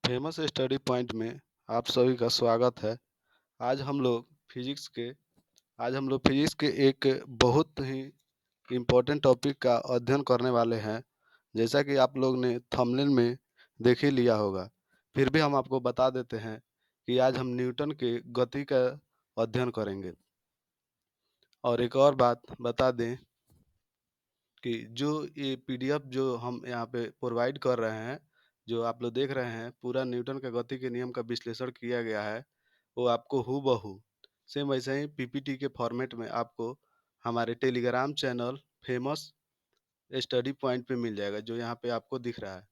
Famous study point में आप सभी का स्वागत है। आज हम लोग फिजिक्स के आज हम लोग फिजिक्स के एक बहुत ही इम्पोर्टेंट टॉपिक का अध्ययन करने वाले हैं। जैसा कि आप लोग ने थंबनेल में देख ही लिया होगा, फिर भी हम आपको बता देते हैं कि आज हम न्यूटन के गति का अध्ययन करेंगे। और एक और बात बता दें कि जो ये पीडीएफ जो हम यहाँ पे प्रोवाइड कर रहे हैं, जो आप लोग देख रहे हैं, पूरा न्यूटन के गति के नियम का विश्लेषण किया गया है। वो आपको हूबहू सेम वैसे ही पीपीटी के फॉर्मेट में आपको हमारे Telegram channel famous study point पे मिल जाएगा, जो यहाँ पे आपको दिख रहा है।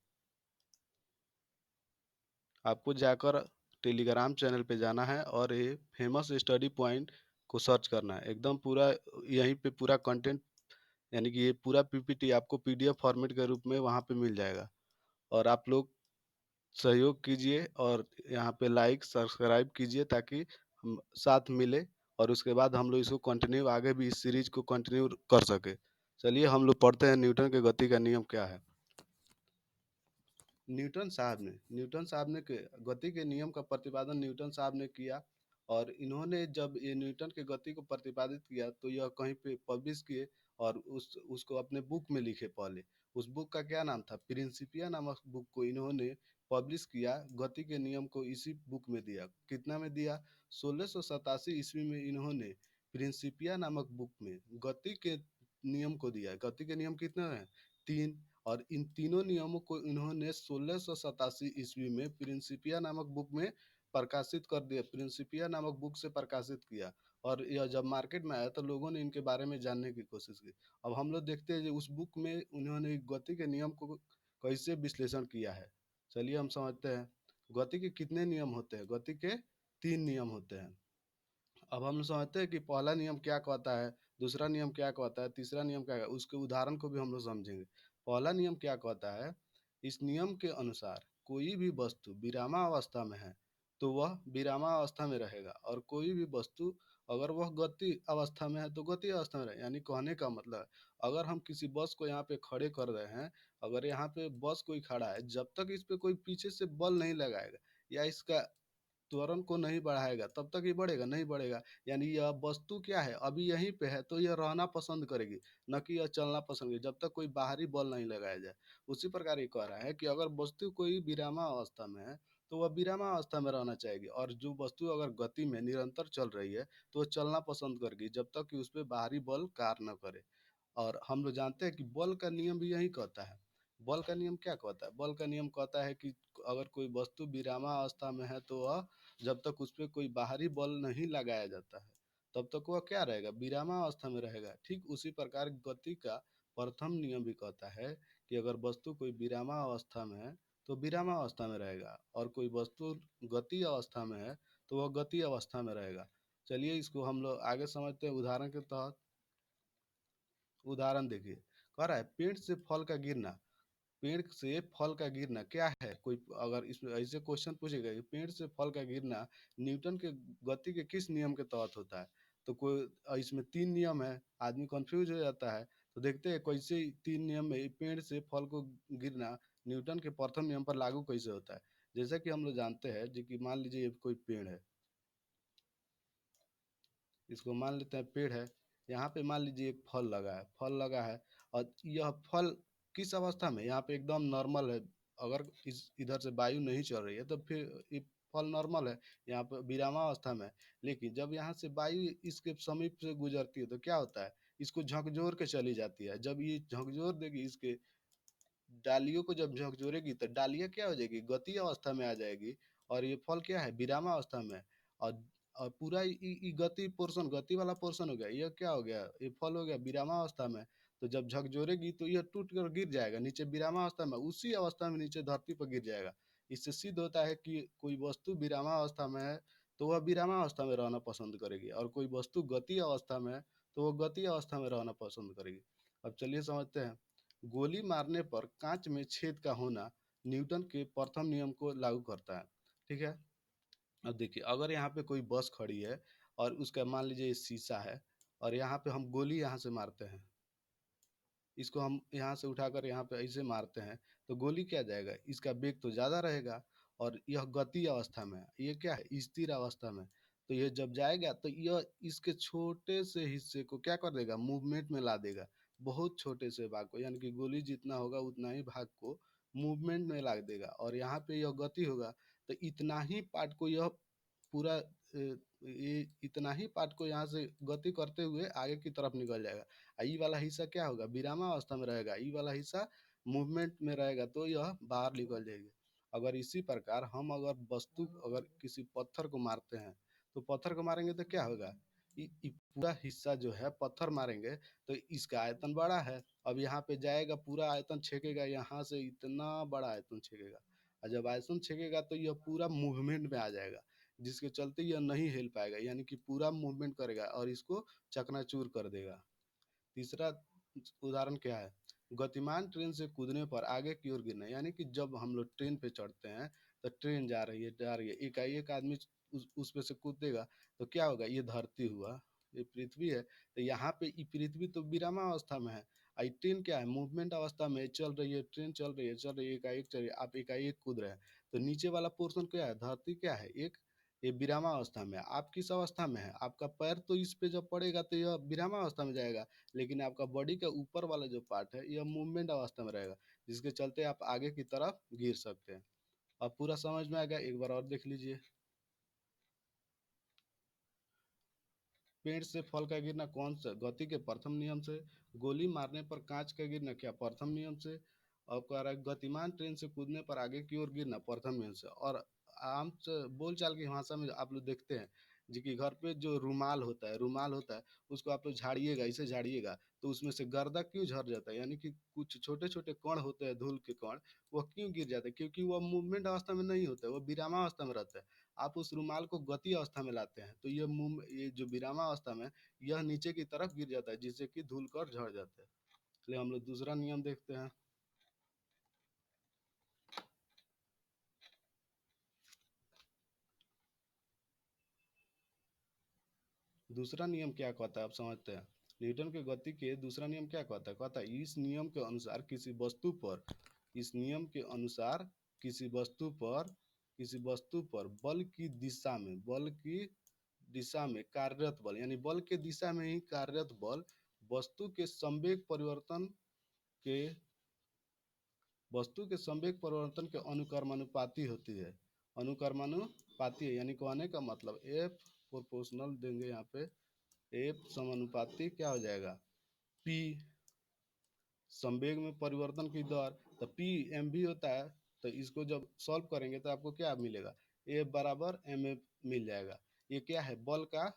आपको जाकर टेलीग्राम चैनल पे जाना है और ये फेमस स्टडी पॉइंट को सर्च करना है। एकदम पूरा यहीं पे पूरा कंटेंट, यानी कि ये पूरा पीपीटी आपको पीडीएफ फॉर्मेट के रूप में वहाँ पे मिल जाएगा। और आप लोग सहयोग कीजिए और यहाँ पे लाइक सब्सक्राइब कीजिए ताकि हम साथ मिले और उसके बाद हम लोग इसको कंटिन्यू आगे भी इस सीरीज को कंटिन्यू कर सके। चलिए हम लोग पढ़ते हैं न्यूटन के गति का नियम क्या है। न्यूटन साहब ने गति के नियम का प्रतिपादन न्यूटन साहब ने किया। और इन्होंने जब ये न्यूटन के गति को प्रतिपादित किया तो यह कहीं पे पब्लिश किए और उसको अपने बुक में लिखे। पहले उस बुक का क्या नाम था, प्रिंसिपिया नामक बुक को इन्होंने पब्लिश किया। गति के नियम को इसी बुक में दिया। कितना में दिया? 1687 ईस्वी में इन्होंने प्रिंसिपिया नामक बुक में गति के नियम को दिया। गति के नियम कितने हैं? 3। और इन तीनों नियमों को इन्होंने 1687 ईस्वी में प्रिंसिपिया नामक बुक में प्रकाशित कर दिया। प्रिंसिपिया नामक बुक से प्रकाशित किया। और यह जब मार्केट में आया तो लोगों ने इनके बारे में जानने की कोशिश की। अब हम लोग देखते हैं उस बुक में उन्होंने गति के नियम को कैसे विश्लेषण किया है। चलिए हम समझते हैं गति के कितने नियम होते हैं। गति के 3 नियम होते हैं। अब हम समझते हैं कि पहला नियम क्या कहता है, दूसरा नियम क्या कहता है, तीसरा नियम क्या है। उसके उदाहरण को भी हम लोग समझेंगे। पहला नियम क्या कहता है? इस नियम के अनुसार कोई भी वस्तु विरामावस्था में है तो वह विरामावस्था में रहेगा, और कोई भी वस्तु अगर वह गति अवस्था में है तो गति अवस्था में रहेगा। यानी कहने का मतलब है, अगर हम किसी बस को यहाँ पे खड़े कर रहे हैं, अगर यहाँ पे बस कोई खड़ा है, जब तक इस पे कोई पीछे से बल नहीं लगाएगा या इसका त्वरण को नहीं बढ़ाएगा तब तक ये बढ़ेगा नहीं बढ़ेगा। यानी यह वस्तु क्या है, अभी यहीं पे है तो यह रहना पसंद करेगी, न कि यह चलना पसंद करेगी जब तक कोई बाहरी बल नहीं लगाया जाए। उसी प्रकार ये कह रहा है कि अगर वस्तु कोई विरामा अवस्था में है तो वह विरामा अवस्था में रहना चाहेगी, और जो वस्तु अगर गति में निरंतर चल रही है तो वह चलना पसंद करेगी जब तक कि उस पर बाहरी बल कार्य न करे। और हम लोग जानते हैं कि बल का नियम भी यही कहता है। बल का नियम क्या कहता है? बल का नियम कहता है कि अगर कोई वस्तु विरामावस्था में है तो वह जब तक उस पर कोई बाहरी बल नहीं लगाया जाता है तब तक वह क्या रहेगा? विरामावस्था में रहेगा। ठीक उसी प्रकार गति का प्रथम नियम भी कहता है कि अगर वस्तु कोई विरामावस्था में है तो विरामावस्था में रहेगा, और कोई वस्तु गति अवस्था में है तो वह गति अवस्था में रहेगा। चलिए इसको हम लोग आगे समझते हैं उदाहरण के तहत। उदाहरण देखिए, कह रहा है पेड़ से फल का गिरना। पेड़ से फल का गिरना क्या है? कोई अगर इसमें ऐसे क्वेश्चन पूछेगा कि पेड़ से फल का गिरना न्यूटन के गति के किस नियम के तहत होता है, तो कोई इसमें 3 नियम है, आदमी कंफ्यूज हो जाता है। तो देखते हैं कैसे 3 नियम में पेड़ से फल को गिरना न्यूटन के प्रथम नियम पर लागू कैसे होता है। जैसा कि हम लोग जानते हैं जो कि मान लीजिए ये कोई पेड़ है, इसको मान लेते हैं पेड़ है। यहाँ पे मान लीजिए एक फल लगा है और यह फल किस अवस्था में? यहाँ पे एकदम नॉर्मल है। अगर इस इधर से वायु नहीं चल रही है तो फिर ये फल नॉर्मल है, यहाँ पे विरामावस्था में है। लेकिन जब यहाँ से वायु इसके समीप से गुजरती है तो क्या होता है? इसको झकझोर के चली जाती है। जब ये झकझोर देगी, इसके डालियों को जब झकझोरेगी तो डालियाँ क्या हो जाएगी? गति अवस्था में आ जाएगी। और ये फल क्या है? विरामा अवस्था में है। और पूरा गति पोर्शन, गति वाला पोर्शन हो गया, ये क्या हो गया? ये फल हो गया विरामा अवस्था में। तो जब झकझोरेगी तो यह टूट कर गिर जाएगा नीचे विरामा अवस्था में, उसी अवस्था में नीचे धरती पर गिर जाएगा। इससे सिद्ध होता है कि कोई वस्तु विरामा अवस्था में है तो वह विरामा अवस्था में रहना पसंद करेगी, और कोई वस्तु गति अवस्था में है तो वह गति अवस्था में रहना पसंद करेगी। अब चलिए समझते हैं। गोली मारने पर कांच में छेद का होना न्यूटन के प्रथम नियम को लागू करता है। ठीक है। अब देखिए, अगर यहाँ पे कोई बस खड़ी है और उसका मान लीजिए ये शीशा है, और यहाँ पे हम गोली यहाँ से मारते हैं, इसको हम यहाँ से उठाकर यहाँ पे ऐसे मारते हैं तो गोली क्या जाएगा? इसका वेग तो ज़्यादा रहेगा। और यह गति अवस्था में है। ये क्या है? स्थिर अवस्था में। तो ये जब जाएगा तो यह इसके छोटे से हिस्से को क्या कर देगा? मूवमेंट में ला देगा। बहुत छोटे से भाग को, यानी कि गोली जितना होगा उतना ही भाग को मूवमेंट में ला देगा, और यहाँ पे यह गति होगा तो इतना ही पार्ट को यह पूरा ये इतना ही पार्ट को यहाँ से गति करते हुए आगे की तरफ निकल जाएगा। ई वाला हिस्सा क्या होगा? विरामावस्था में रहेगा। ई वाला हिस्सा मूवमेंट में रहेगा, तो यह बाहर निकल जाएगी। अगर इसी प्रकार हम अगर वस्तु अगर किसी पत्थर को मारते हैं, तो पत्थर को मारेंगे तो क्या होगा? ये पूरा हिस्सा जो है पत्थर मारेंगे तो इसका आयतन बड़ा है। अब यहाँ पे जाएगा, पूरा आयतन छेकेगा, यहाँ से इतना बड़ा आयतन छेकेगा, और जब आयतन छेकेगा तो यह पूरा मूवमेंट में आ जाएगा, जिसके चलते यह नहीं हिल पाएगा, यानी कि पूरा मूवमेंट करेगा और इसको चकनाचूर कर देगा। तीसरा उदाहरण क्या है? गतिमान ट्रेन से कूदने पर आगे की ओर गिरना, यानी कि जब हम लोग ट्रेन पे चढ़ते हैं तो ट्रेन जा रही है, एकाएक आदमी उस पे से कूदेगा तो क्या होगा? ये धरती हुआ, ये पृथ्वी है, तो यहाँ पे ये पृथ्वी तो विरामावस्था में है। आई ट्रेन क्या है? मूवमेंट अवस्था में चल रही है, ट्रेन चल रही है, एकाएक चल रही है, आप एकाएक कूद रहे हैं। तो नीचे वाला पोर्शन क्या है? धरती क्या है? एक ये विरामावस्था में है। आप किस अवस्था में है? आपका पैर तो इस पे जब पड़ेगा तो यह विरामावस्था में जाएगा, लेकिन आपका बॉडी का ऊपर वाला जो पार्ट है यह मूवमेंट अवस्था में रहेगा, जिसके चलते आप आगे की तरफ गिर सकते हैं। अब पूरा समझ में आ गया? एक बार और देख लीजिए। पेड़ से फल का गिरना कौन सा? गति के प्रथम नियम से। गोली मारने पर कांच का गिरना क्या? प्रथम नियम से। और कह रहा है गतिमान ट्रेन से कूदने पर आगे की ओर गिरना प्रथम नियम से। और आम बोलचाल की भाषा में आप लोग देखते हैं जी कि घर पे जो रुमाल होता है उसको आप लोग झाड़िएगा, इसे झाड़िएगा तो उसमें से गर्दा क्यों झड़ जाता है? यानी कि कुछ छोटे छोटे कण होते हैं, धूल के कण, वह क्यों गिर जाते हैं? क्योंकि वह मूवमेंट अवस्था में नहीं होता है, वह विरामावस्था में रहता है। आप उस रुमाल को गति अवस्था में लाते हैं तो ये जो विरामावस्था में यह नीचे की तरफ गिर जाता है, जिससे कि धूल कर झड़ जाता है। चलिए हम लोग दूसरा नियम देखते हैं। दूसरा नियम क्या कहता है, आप समझते हैं? न्यूटन के गति के दूसरा नियम क्या कहता है? कहता है इस नियम के अनुसार किसी वस्तु पर इस नियम के अनुसार किसी वस्तु पर बल की दिशा में कार्यरत बल, यानी बल के दिशा में ही कार्यरत बल वस्तु के संवेग परिवर्तन के वस्तु के संवेग परिवर्तन के अनुकर्मानुपाती होती है। अनुकर्मानुपाती है, यानी कहने का मतलब एफ प्रोपोर्शनल देंगे यहाँ पे। एफ समानुपाती क्या हो जाएगा? पी संवेग में परिवर्तन की दर, तो पी एम भी होता है। तो इसको जब सॉल्व करेंगे तो आपको क्या मिलेगा? ए बराबर एम ए मिल जाएगा। ये क्या है? बल का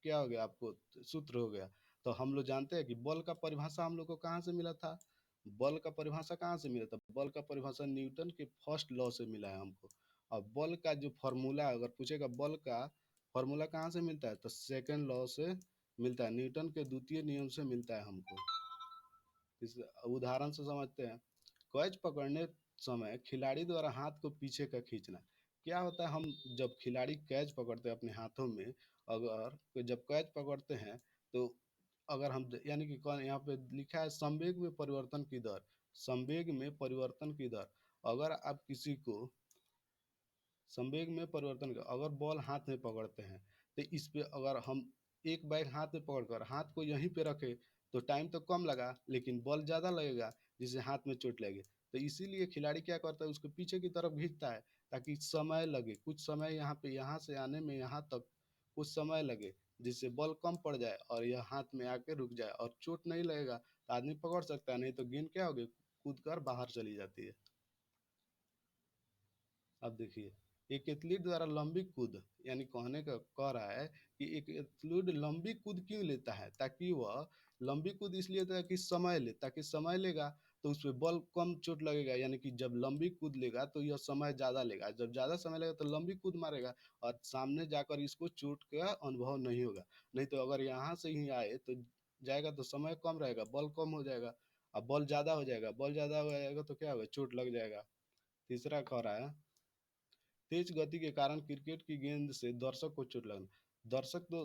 क्या हो गया? आपको सूत्र हो गया। तो हम लोग जानते हैं कि बल का परिभाषा हम लोग को कहाँ से मिला था? बल का परिभाषा कहाँ से मिला था? बल का परिभाषा न्यूटन के फर्स्ट लॉ से मिला है हमको। और बल का जो फॉर्मूला अगर पूछेगा, बल का फॉर्मूला कहाँ से मिलता है? तो सेकेंड लॉ से मिलता है, न्यूटन के द्वितीय नियम से मिलता है हमको। इस उदाहरण से समझते हैं। कैच पकड़ने समय खिलाड़ी द्वारा हाथ को पीछे का खींचना। क्या होता है? हम जब खिलाड़ी कैच पकड़ते हैं अपने हाथों में, अगर जब कैच पकड़ते हैं तो अगर हम यानी कि यहाँ पे लिखा है संवेग में परिवर्तन की दर। संवेग में परिवर्तन की दर। अगर आप किसी को संवेग में परिवर्तन का अगर बॉल हाथ में पकड़ते हैं तो इस पे अगर हम एक बैग हाथ में पकड़कर हाथ को यहीं पे रखें तो टाइम तो कम लगा, लेकिन बॉल ज़्यादा लगेगा, जिससे हाथ में चोट लगे। तो इसीलिए खिलाड़ी क्या करता है? उसको पीछे की तरफ खींचता है ताकि समय लगे, कुछ समय यहाँ पे यहाँ से आने में यहाँ तक कुछ समय लगे, जिससे बॉल कम पड़ जाए और यह हाथ में आके रुक जाए और चोट नहीं लगेगा तो आदमी पकड़ सकता है, नहीं तो गेंद क्या होगी? कूद कर बाहर चली जाती है। अब देखिए, एक एथलीट द्वारा लंबी कूद, यानी कहने का कह रहा है कि एक एथलीट लंबी कूद क्यों लेता है? ताकि वह लंबी कूद इसलिए लेता है कि समय ले, ताकि समय लेगा तो उस पे बल कम चोट लगेगा, यानी कि जब लंबी कूद लेगा तो यह समय ज़्यादा लेगा, जब ज़्यादा समय लगेगा तो लंबी कूद मारेगा और सामने जाकर इसको चोट का अनुभव नहीं होगा। नहीं तो अगर यहाँ से ही आए तो जाएगा तो समय कम रहेगा, बल कम हो जाएगा, अब बल ज़्यादा हो जाएगा, बल ज़्यादा हो जाएगा तो क्या होगा? चोट लग जाएगा। तीसरा कह रहा है तेज गति के कारण क्रिकेट की गेंद से दर्शक को चोट लगना। दर्शक तो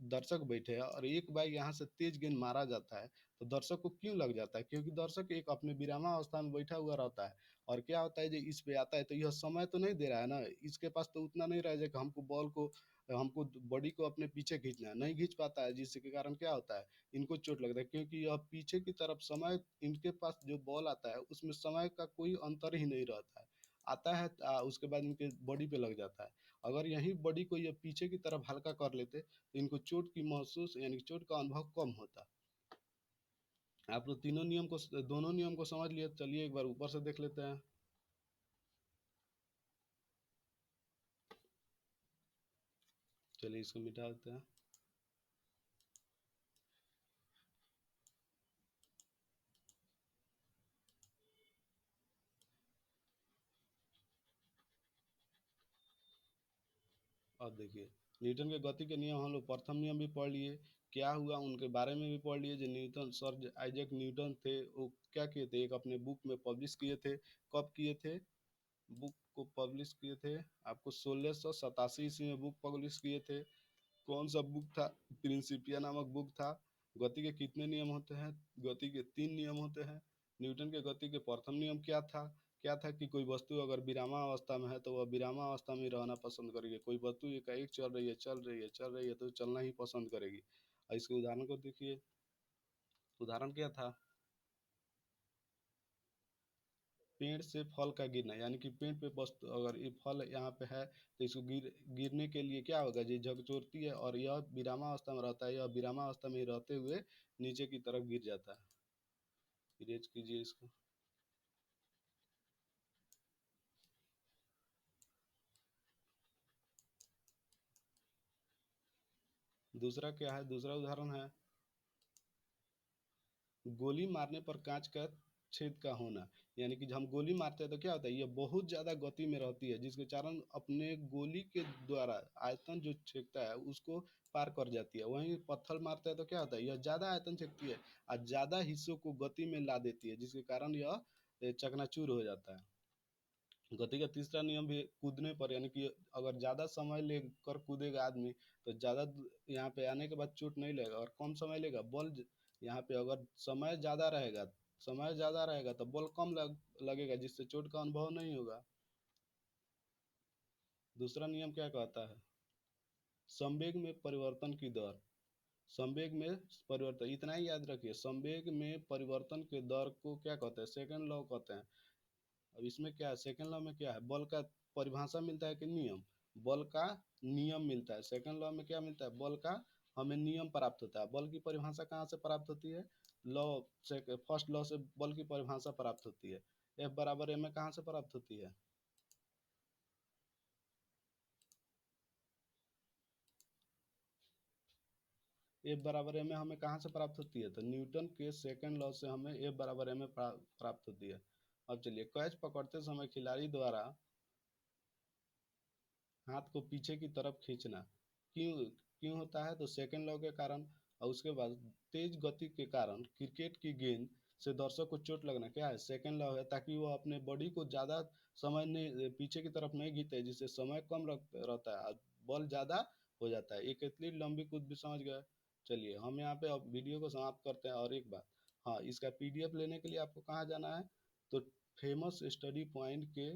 दर्शक बैठे हैं और एक बार यहाँ से तेज गेंद मारा जाता है तो दर्शक को क्यों लग जाता है? क्योंकि दर्शक एक अपने विरामावस्था में बैठा हुआ रहता है। और क्या होता है जो इस पे आता है तो यह समय तो नहीं दे रहा है ना, इसके पास तो उतना नहीं रह जाए कि हमको बॉडी को अपने पीछे खींचना है, नहीं खींच पाता है, जिसके कारण क्या होता है, इनको चोट लगता है क्योंकि यह पीछे की तरफ समय, इनके पास जो बॉल आता है उसमें समय का कोई अंतर ही नहीं रहता है। आता है उसके बाद इनके बॉडी पे लग जाता है। अगर यही बॉडी को ये पीछे की तरफ हल्का कर लेते तो इनको चोट की महसूस यानी कि चोट का अनुभव कम होता। आप लोग दोनों नियम को समझ लिए, चलिए एक बार ऊपर से देख लेते हैं। चलिए इसको मिटा देते हैं। अब देखिए, न्यूटन के गति के नियम हम लोग प्रथम नियम भी पढ़ लिए, क्या हुआ उनके बारे में भी पढ़ लिए। जो न्यूटन, सर आइजैक न्यूटन थे, वो क्या किए थे, एक अपने बुक में पब्लिश किए थे। कब किए थे? बुक को पब्लिश किए थे आपको 1687 ईस्वी में बुक पब्लिश किए थे। कौन सा बुक था? प्रिंसिपिया नामक बुक था। गति के कितने नियम होते हैं? गति के 3 नियम होते हैं। न्यूटन के गति के प्रथम नियम क्या था? क्या था कि कोई वस्तु अगर विरामावस्था में है तो वह विरामावस्था में ही रहना पसंद करेगी। कोई वस्तु एकाएक चल रही है, चल रही है, चल रही है तो चलना ही पसंद करेगी। और इसके उदाहरण को देखिए। उदाहरण क्या था? पेड़ से फल का गिरना, यानी कि पेड़ पे वस्तु अगर ये फल यहाँ पे है तो इसको गिरने के लिए क्या होगा, ये झकझोरती है और यह विरामावस्था में रहता है, यह विरामावस्था में रहते हुए नीचे की तरफ गिर जाता है। इरेज कीजिए इसको। दूसरा क्या है? दूसरा उदाहरण है गोली मारने पर कांच का छेद का होना। यानी कि जब हम गोली मारते हैं तो क्या होता है, ये बहुत ज़्यादा गति में रहती है जिसके कारण अपने गोली के द्वारा आयतन जो छेदता है उसको पार कर जाती है। वहीं पत्थर मारते हैं तो क्या होता है, यह ज़्यादा आयतन छेदती है और ज़्यादा हिस्सों को गति में ला देती है जिसके कारण यह चकनाचूर हो जाता है। गति का तीसरा नियम भी कूदने पर, यानी कि अगर ज़्यादा समय लेकर कूदेगा आदमी तो यहाँ पे आने के बाद चोट नहीं लगेगा और कम समय लेगा। यहाँ पे अगर समय ज़्यादा रहेगा तो बल कम लगेगा जिससे चोट का अनुभव नहीं होगा। दूसरा नियम क्या कहता है? संवेग में परिवर्तन की दर। संवेग में परिवर्तन, इतना ही याद रखिए, संवेग में परिवर्तन के दर को क्या कहते हैं? सेकंड लॉ कहते हैं। अब इसमें क्या है, सेकंड लॉ में क्या है, बल का परिभाषा मिलता है कि नियम? बल का नियम मिलता है। सेकंड लॉ में क्या मिलता है? बल का हमें नियम प्राप्त होता है। बल की परिभाषा कहाँ से प्राप्त होती है? लॉ से, फर्स्ट लॉ से बल की परिभाषा प्राप्त होती है। एफ बराबर एम में कहाँ से प्राप्त होती है? एफ बराबर एम में हमें कहाँ से प्राप्त होती है? तो न्यूटन के सेकंड लॉ से हमें एफ बराबर एम में प्राप्त होती है। अब चलिए, कैच पकड़ते समय खिलाड़ी द्वारा हाथ को पीछे की तरफ खींचना क्यों क्यों होता है? तो सेकंड लॉ के कारण। और उसके बाद तेज गति के कारण क्रिकेट की गेंद से दर्शक को चोट लगना क्या है? सेकंड लॉ है, ताकि वो अपने बॉडी को ज़्यादा समय नहीं पीछे की तरफ नहीं खींचते जिससे समय कम रहता है और बल ज़्यादा हो जाता है। एक इतनी लंबी कूद भी समझ गए। चलिए हम यहाँ पे अब वीडियो को समाप्त करते हैं। और एक बात, हाँ, इसका पीडीएफ लेने के लिए आपको कहाँ जाना है? तो फेमस स्टडी पॉइंट के